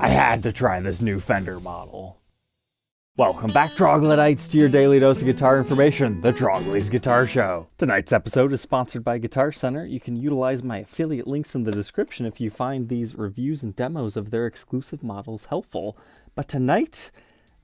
I had to try this new Fender model. Welcome back, Troglodytes, to your daily dose of guitar information, the Trogly's Guitar Show. Tonight's episode is sponsored by Guitar Center. You can utilize my affiliate links in the description if you find these reviews and demos of their exclusive models helpful. But tonight,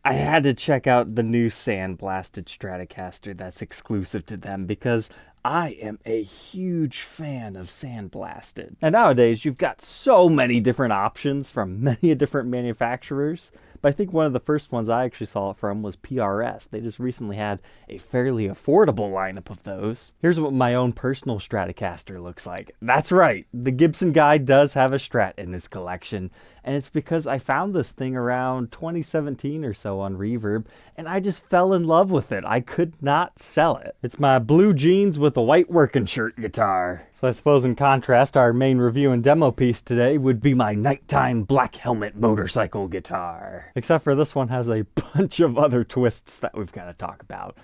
I had to check out the new Sandblasted Stratocaster that's exclusive to them because I am a huge fan of Sandblasted. And nowadays, you've got so many different options from many different manufacturers. But I think one of the first ones I actually saw it from was PRS. They just recently had a fairly affordable lineup of those. Here's what my own personal Stratocaster looks like. That's right, the Gibson guy does have a Strat in his collection. And it's because I found this thing around 2017 or so on Reverb, and I just fell in love with it. I could not sell it. It's my blue jeans with a white working shirt guitar. So I suppose in contrast, our main review and demo piece today would be my nighttime black helmet motorcycle guitar. Except for this one has a bunch of other twists that we've got to talk about.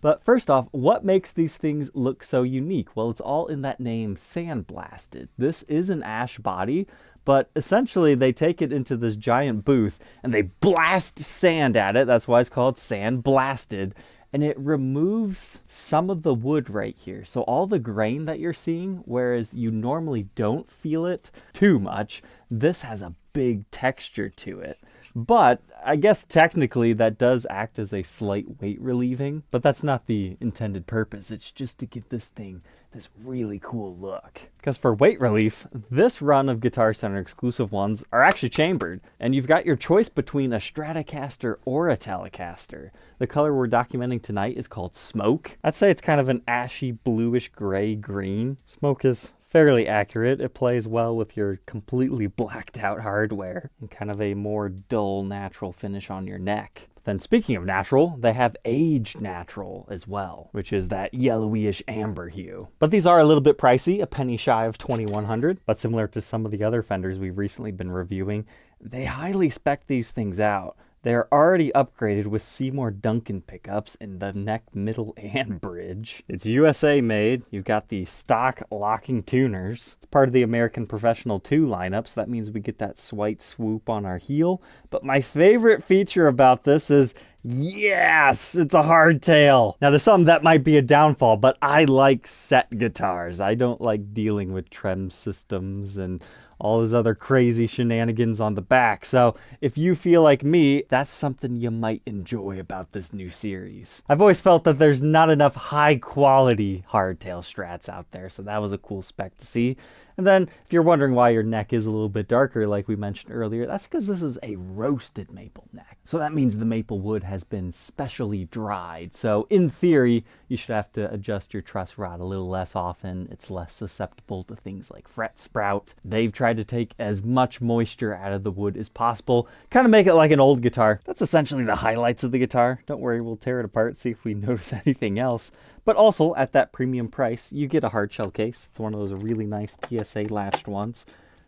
But first off, what makes these things look so unique? Well, it's all in that name, Sandblasted. This is an ash body, but essentially they take it into this giant booth and they blast sand at it. That's why it's called Sandblasted. And it removes some of the wood right here. So all the grain that you're seeing, whereas you normally don't feel it too much, this has a big texture to it. But I guess technically that does act as a slight weight relieving, but that's not the intended purpose. It's just to give this thing this really cool look. Because for weight relief, this run of Guitar Center exclusive ones are actually chambered, and you've got your choice between a Stratocaster or a Telecaster. The color we're documenting tonight is called Smoke. I'd say it's kind of an ashy bluish gray green. Smoke is fairly accurate. It plays well with your completely blacked out hardware and kind of a more dull natural finish on your neck. Then speaking of natural, they have aged natural as well, which is that yellowish amber hue. But these are a little bit pricey, a penny shy of $2,100, but similar to some of the other Fenders we've recently been reviewing, they highly spec these things out. They're already upgraded with Seymour Duncan pickups in the neck, middle, and bridge. It's USA made. You've got the stock locking tuners. It's part of the American Professional 2 lineup, so that means we get that slight swoop on our heel. But my favorite feature about this is, yes, it's a hardtail. Now to some that might be a downfall, but I like set guitars. I don't like dealing with trem systems and all those other crazy shenanigans on the back. So if you feel like me, that's something you might enjoy about this new series. I've always felt that there's not enough high quality hardtail Strats out there, so that was a cool spec to see. And then if you're wondering why your neck is a little bit darker, like we mentioned earlier, that's because this is a roasted maple neck. So that means the maple wood has been specially dried. So in theory, you should have to adjust your truss rod a little less often. It's less susceptible to things like fret sprout. They've tried to take as much moisture out of the wood as possible, kind of make it like an old guitar. That's essentially the highlights of the guitar. Don't worry, we'll tear it apart, see if we notice anything else. But also, at that premium price, you get a hard shell case. It's one of those really nice TSA latched ones.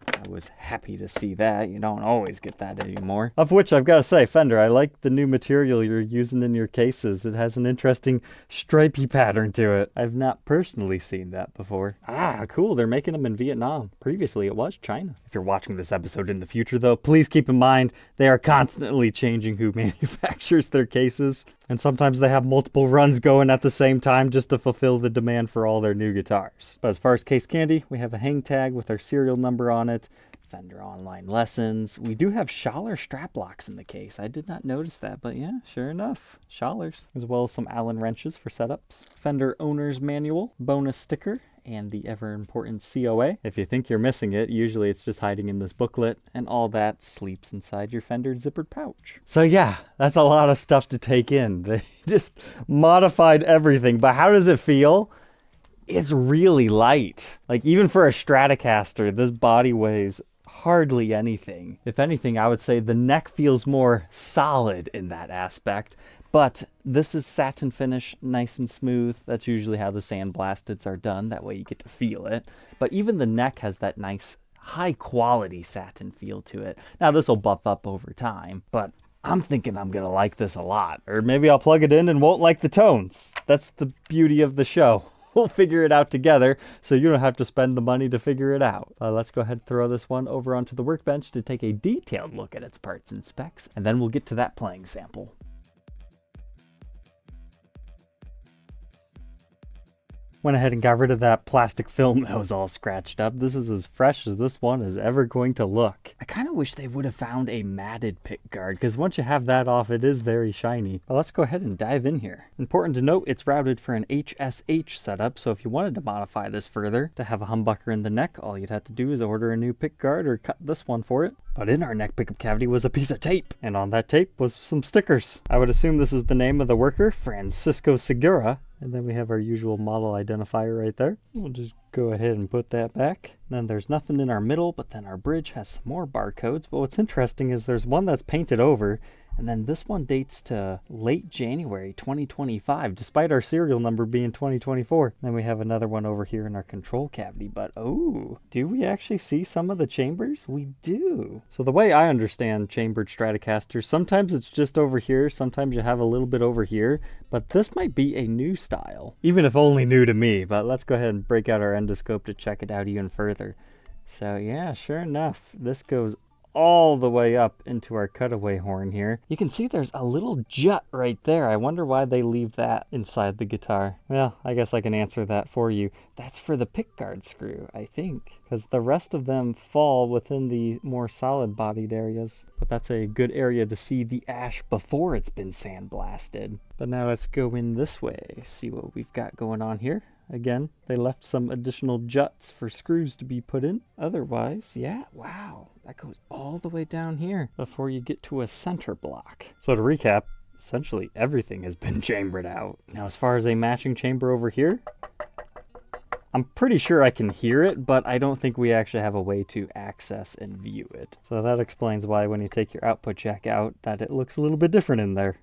I was happy to see that. You don't always get that anymore. Of which I've got to say, Fender, I like the new material you're using in your cases. It has an interesting stripy pattern to it. I've not personally seen that before. Ah, cool. They're making them in Vietnam. Previously, it was China. If you're watching this episode in the future, though, please keep in mind they are constantly changing who manufactures their cases. And sometimes they have multiple runs going at the same time just to fulfill the demand for all their new guitars. But as far as case candy, we have a hang tag with our serial number on it, Fender online lessons. We do have Schaller strap locks in the case. I did not notice that, but yeah, sure enough, Schallers, as well as some Allen wrenches for setups. Fender owner's manual, bonus sticker, and the ever-important COA. If you think you're missing it, usually it's just hiding in this booklet, and all that sleeps inside your Fender zippered pouch. So yeah, that's a lot of stuff to take in. They just modified everything, but how does it feel? It's really light. Like, even for a Stratocaster, this body weighs hardly anything. If anything, I would say the neck feels more solid in that aspect. But this is satin finish, nice and smooth. That's usually how the Sandblasteds are done. That way you get to feel it. But even the neck has that nice high quality satin feel to it. Now this will buff up over time, but I'm thinking I'm going to like this a lot. Or maybe I'll plug it in and won't like the tones. That's the beauty of the show. we'll figure it out together so you don't have to spend the money to figure it out. Let's go ahead and throw this one over onto the workbench to take a detailed look at its parts and specs, and then we'll get to that playing sample. Went ahead and got rid of that plastic film that was all scratched up. This is as fresh as this one is ever going to look. I kind of wish they would have found a matted pick guard, because once you have that off, it is very shiny. But let's go ahead and dive in here. Important to note, it's routed for an HSH setup, so if you wanted to modify this further to have a humbucker in the neck, all you'd have to do is order a new pick guard or cut this one for it. But in our neck pickup cavity was a piece of tape, and on that tape was some stickers. I would assume this is the name of the worker, Francisco Segura. And then we have our usual model identifier right there. We'll just go ahead and put that back. Then there's nothing in our middle, but then our bridge has some more barcodes. But what's interesting is there's one that's painted over, and then this one dates to late January 2025, despite our serial number being 2024. Then we have another one over here in our control cavity, but oh, do we actually see some of the chambers? We do. So the way I understand chambered Stratocasters, sometimes it's just over here, sometimes you have a little bit over here, but this might be a new style, even if only new to me. But let's go ahead and break out our endoscope to check it out even further. So yeah, sure enough, this goes all the way up into our cutaway horn here. You can see there's a little jut right there. I wonder why they leave that inside the guitar. Well, I guess I can answer that for you. That's for the pickguard screw, I think, because the rest of them fall within the more solid bodied areas. But that's a good area to see the ash before it's been sandblasted. But now let's go in this way, see what we've got going on here. Again, they left some additional juts for screws to be put in. Otherwise, yeah, wow, that goes all the way down here before you get to a center block. So to recap, essentially everything has been chambered out. Now, as far as a matching chamber over here, I'm pretty sure I can hear it, but I don't think we actually have a way to access and view it. So that explains why when you take your output jack out, that it looks a little bit different in there.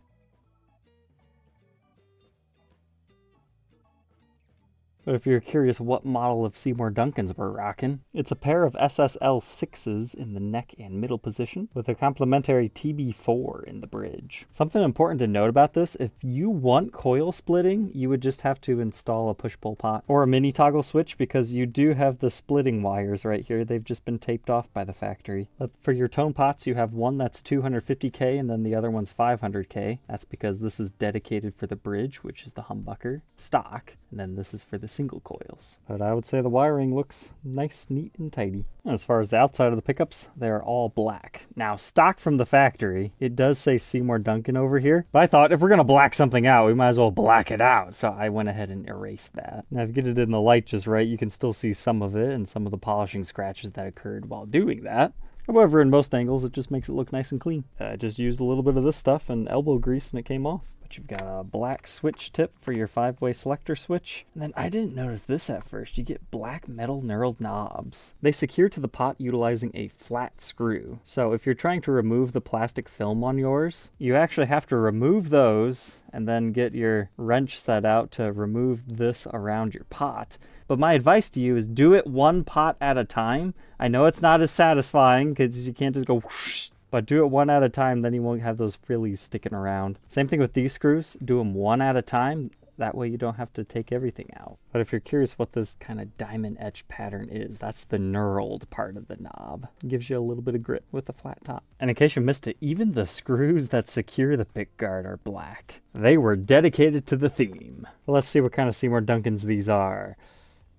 But if you're curious what model of Seymour Duncans we're rocking, it's a pair of SSL 6s in the neck and middle position with a complementary TB4 in the bridge. Something important to note about this, if you want coil splitting, you would just have to install a push-pull pot or a mini toggle switch, because you do have the splitting wires right here. They've just been taped off by the factory. But for your tone pots, you have one that's 250K and then the other one's 500K. That's because this is dedicated for the bridge, which is the humbucker stock, and then this is for the single coils. But I would say the wiring looks nice, neat, and tidy. As far as the outside of the pickups, they're all black. Now, stock from the factory, it does say Seymour Duncan over here, but I thought if we're gonna black something out, we might as well black it out. So I went ahead and erased that. Now, if you get it in the light just right, you can still see some of it and some of the polishing scratches that occurred while doing that. However, in most angles, it just makes it look nice and clean. I just used a little bit of this stuff and elbow grease and it came off. But you've got a black switch tip for your 5-way selector switch. And then I didn't notice this at first. You get black metal knurled knobs. They secure to the pot utilizing a flat screw. So if you're trying to remove the plastic film on yours, you actually have to remove those and then get your wrench set out to remove this around your pot. But my advice to you is do it one pot at a time. I know it's not as satisfying because you can't just go whoosh, but do it one at a time, then you won't have those frillies sticking around. Same thing with these screws. Do them one at a time. That way you don't have to take everything out. But if you're curious what this kind of diamond etch pattern is, that's the knurled part of the knob. It gives you a little bit of grip with a flat top. And in case you missed it, even the screws that secure the pickguard are black. They were dedicated to the theme. Well, let's see what kind of Seymour Duncans these are.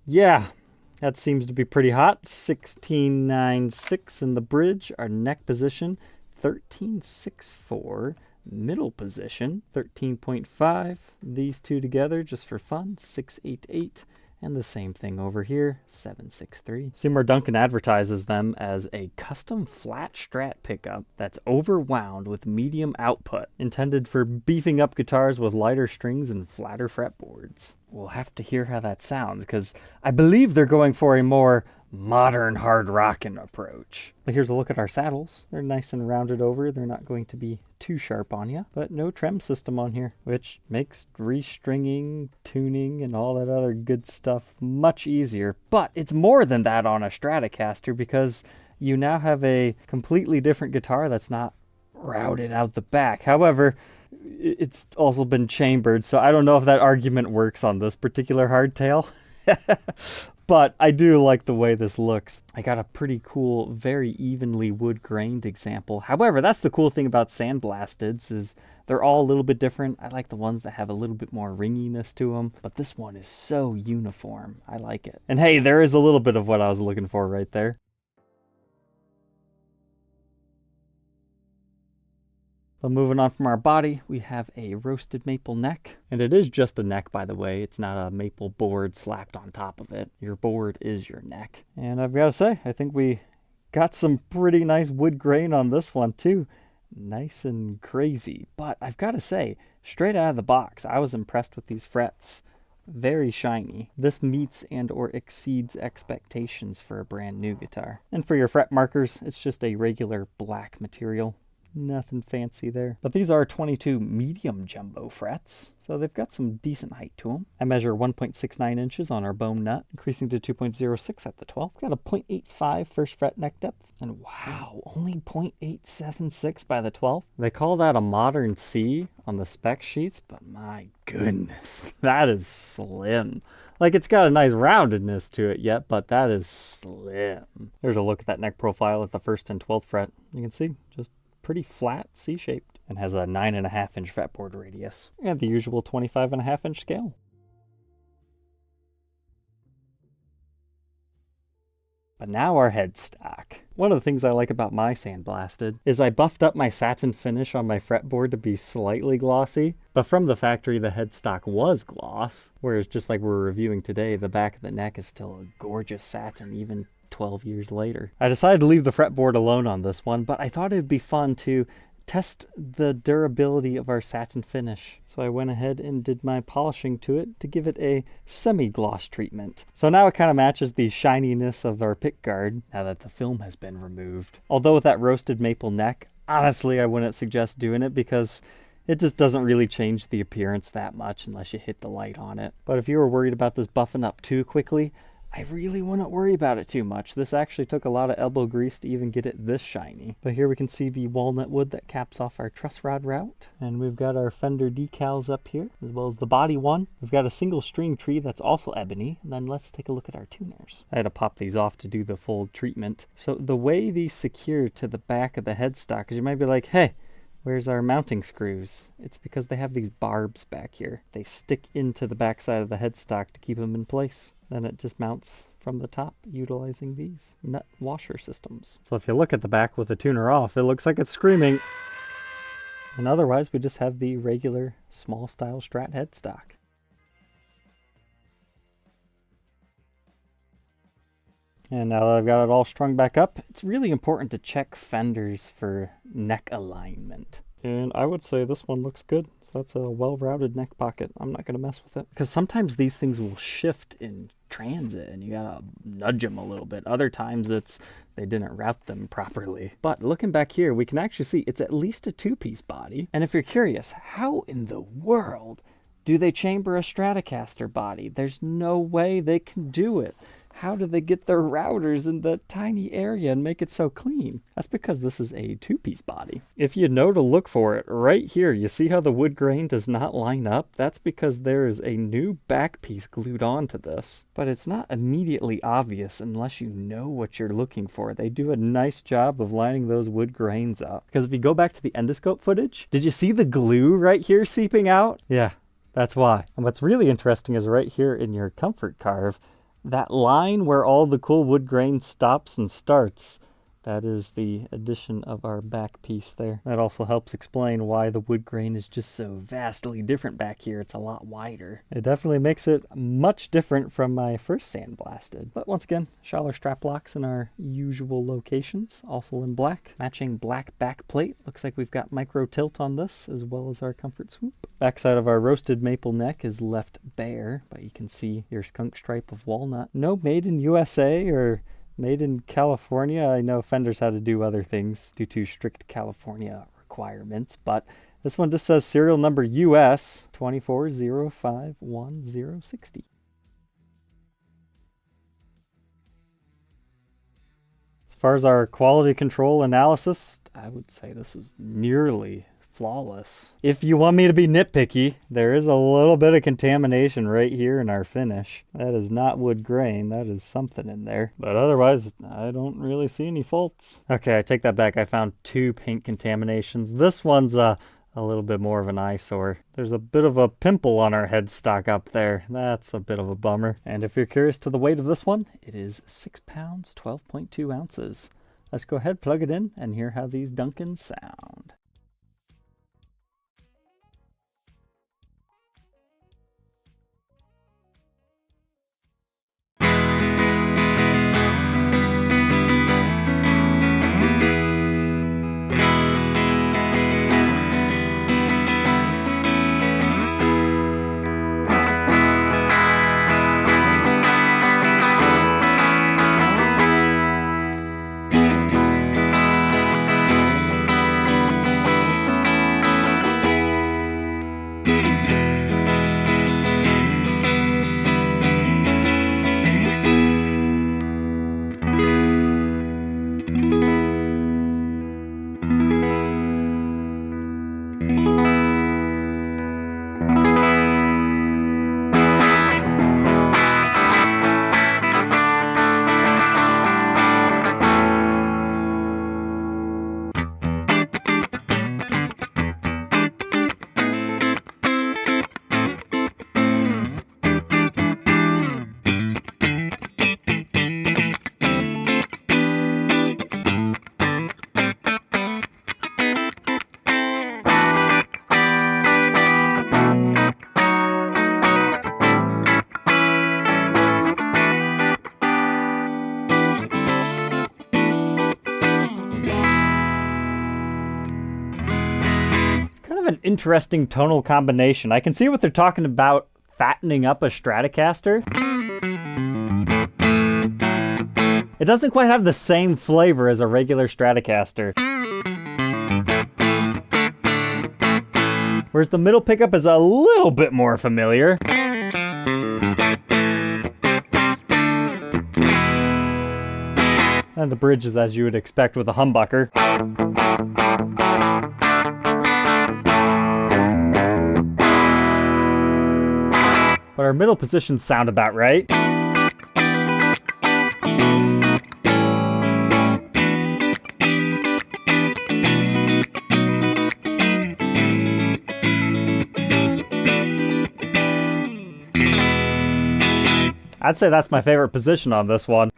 Yeah, that seems to be pretty hot. 16.96 in the bridge. Our neck position, 13.64. Middle position, 13.5. These two together, just for fun, 6.88. And the same thing over here, 7.63. Seymour Duncan advertises them as a custom flat Strat pickup that's overwound with medium output, intended for beefing up guitars with lighter strings and flatter fretboards. We'll have to hear how that sounds, because I believe they're going for a more modern hard rockin' approach. But here's a look at our saddles. They're nice and rounded over. They're not going to be too sharp on you, but no trem system on here, which makes restringing, tuning, and all that other good stuff much easier. But it's more than that on a Stratocaster, because you now have a completely different guitar that's not routed out the back. However, it's also been chambered, so I don't know if that argument works on this particular hardtail. But I do like the way this looks. I got a pretty cool, very evenly wood-grained example. However, that's the cool thing about sandblasteds is they're all a little bit different. I like the ones that have a little bit more ringiness to them, but this one is so uniform. I like it. And hey, there is a little bit of what I was looking for right there. But moving on from our body, we have a roasted maple neck. And it is just a neck, by the way. It's not a maple board slapped on top of it. Your board is your neck. And I've got to say, I think we got some pretty nice wood grain on this one too. Nice and crazy. But I've got to say, straight out of the box, I was impressed with these frets. Very shiny. This meets and or exceeds expectations for a brand new guitar. And for your fret markers, it's just a regular black material. Nothing fancy there. But these are 22 medium jumbo frets, so they've got some decent height to them. I measure 1.69 inches on our bone nut, increasing to 2.06 at the 12th. Got a 0.85 first fret neck depth, and wow, only 0.876 by the 12th. They call that a modern C on the spec sheets, but my goodness, that is slim. Like, it's got a nice roundedness to it yet, but that is slim. There's a look at that neck profile at the 1st and 12th fret. You can see, just pretty flat, C-shaped, and has a 9.5 inch fretboard radius and the usual 25.5 inch scale. But now our headstock. One of the things I like about my Sandblasted is I buffed up my satin finish on my fretboard to be slightly glossy, but from the factory the headstock was gloss, whereas just like we're reviewing today, the back of the neck is still a gorgeous satin even 12 years later. I decided to leave the fretboard alone on this one, but I thought it'd be fun to test the durability of our satin finish. So I went ahead and did my polishing to it to give it a semi-gloss treatment. So now it kind of matches the shininess of our pickguard now that the film has been removed. Although with that roasted maple neck, honestly I wouldn't suggest doing it because it just doesn't really change the appearance that much unless you hit the light on it. But if you were worried about this buffing up too quickly, I really wouldn't worry about it too much. This actually took a lot of elbow grease to even get it this shiny. But here we can see the walnut wood that caps off our truss rod route. And we've got our Fender decals up here, as well as the body one. We've got a single string tree that's also ebony. And then let's take a look at our tuners. I had to pop these off to do the full treatment. So the way these secure to the back of the headstock is you might be like, hey, where's our mounting screws? It's because they have these barbs back here. They stick into the backside of the headstock to keep them in place. Then it just mounts from the top utilizing these nut washer systems. So if you look at the back with the tuner off, it looks like it's screaming. And otherwise, we just have the regular small style Strat headstock. And now that I've got it all strung back up, it's really important to check fenders for neck alignment. And I would say this one looks good. So that's a well-routed neck pocket. I'm not going to mess with it. Because sometimes these things will shift in transit and you got to nudge them a little bit. Other times it's they didn't route them properly. But looking back here, we can actually see it's at least a two-piece body. And if you're curious, how in the world do they chamber a Stratocaster body? There's no way they can do it. How do they get their routers in that tiny area and make it so clean? That's because this is a two-piece body. If you know to look for it, right here, you see how the wood grain does not line up? That's because there is a new back piece glued onto this. But it's not immediately obvious unless you know what you're looking for. They do a nice job of lining those wood grains up. Because if you go back to the endoscope footage, did you see the glue right here seeping out? Yeah, that's why. And what's really interesting is right here in your comfort carve, that line where all the cool wood grain stops and starts, that is the addition of our back piece there. That also helps explain why the wood grain is just so vastly different back here. It's a lot wider. It definitely makes it much different from my first Sandblasted. But once again, Schaller strap locks in our usual locations, also in black. Matching black back plate. Looks like we've got micro tilt on this, as well as our comfort swoop. Backside of our roasted maple neck is left bare, but you can see your skunk stripe of walnut. No made in USA or made in California. I know Fender's had to do other things due to strict California requirements, but this one just says serial number US 2405160. As far as our quality control analysis, I would say this is nearly flawless. If you want me to be nitpicky, there is a little bit of contamination right here in our finish. That is not wood grain, that is something in there. But otherwise, I don't really see any faults. Okay, I take that back. I found 2 paint contaminations. This one's a little bit more of an eyesore. There's a bit of a pimple on our headstock up there. That's a bit of a bummer. And if you're curious to the weight of this one, it is 6 pounds, 12.2 ounces. Let's go ahead, plug it in, and hear how these Duncans sound. An interesting tonal combination. I can see what they're talking about, fattening up a Stratocaster. It doesn't quite have the same flavor as a regular Stratocaster. Whereas the middle pickup is a little bit more familiar. And the bridge is as you would expect with a humbucker. But our middle positions sound about right. I'd say that's my favorite position on this one.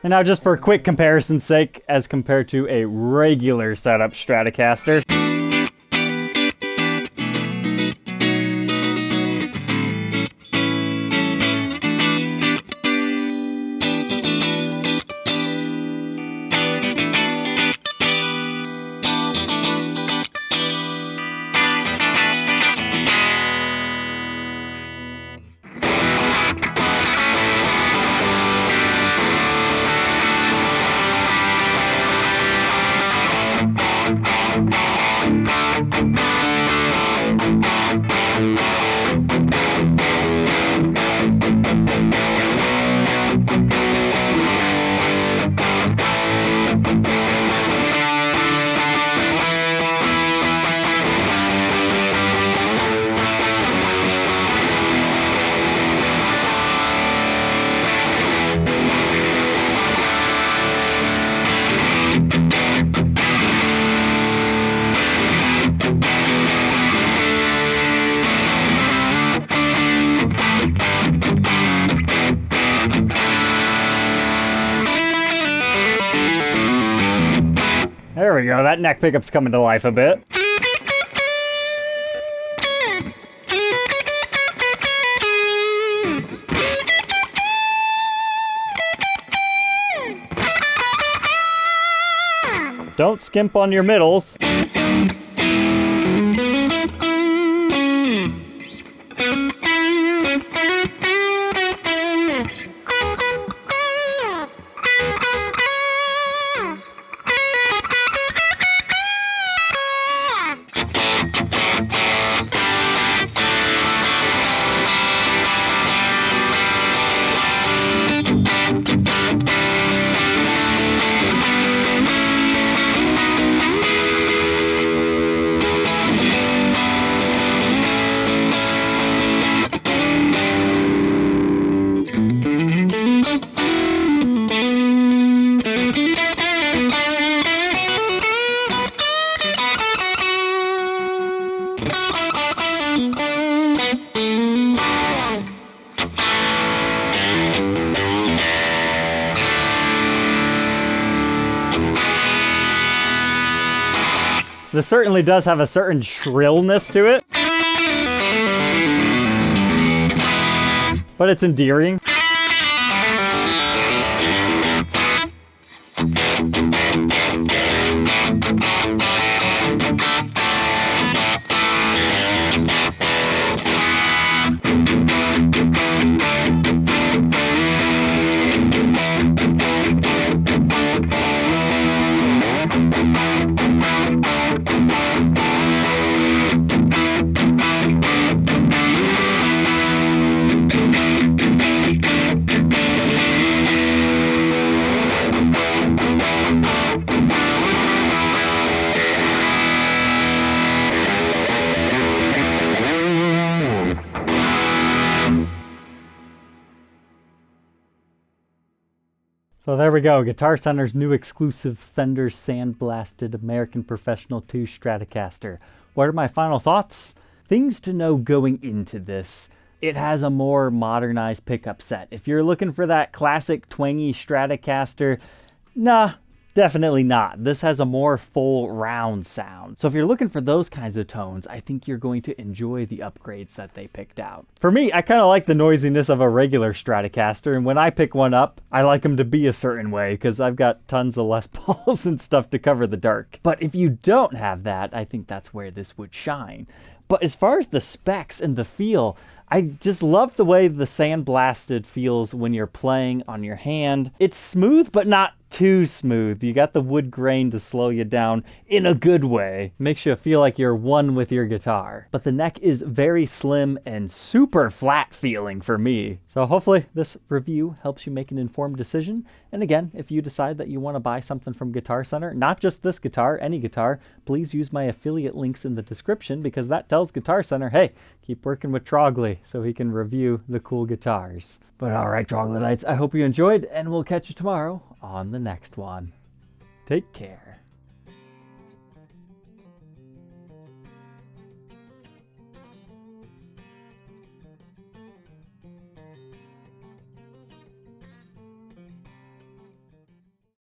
And now just for a quick comparison's sake, as compared to a regular setup Stratocaster. There we go, that neck pickup's coming to life a bit. Don't skimp on your middles. This certainly does have a certain shrillness to it, but it's endearing. So there we go, Guitar Center's new exclusive Fender Sandblasted American Professional 2 Stratocaster. What are my final thoughts? Things to know going into this. It has a more modernized pickup set. If you're looking for that classic twangy Stratocaster, nah, definitely not. This has a more full round sound. So if you're looking for those kinds of tones, I think you're going to enjoy the upgrades that they picked out. For me, I kind of like the noisiness of a regular Stratocaster, and when I pick one up, I like them to be a certain way because I've got tons of Les Pauls and stuff to cover the dark. But if you don't have that, I think that's where this would shine. But as far as the specs and the feel, I just love the way the Sandblasted feels when you're playing on your hand. It's smooth, but not too smooth. You got the wood grain to slow you down in a good way. Makes you feel like you're one with your guitar. But the neck is very slim and super flat feeling for me. So hopefully this review helps you make an informed decision. And again, if you decide that you want to buy something from Guitar Center, not just this guitar, any guitar, please use my affiliate links in the description because that tells Guitar Center, hey, keep working with Trogly so he can review the cool guitars. But all right, Troglodytes, I hope you enjoyed, and we'll catch you tomorrow on the next one. Take care.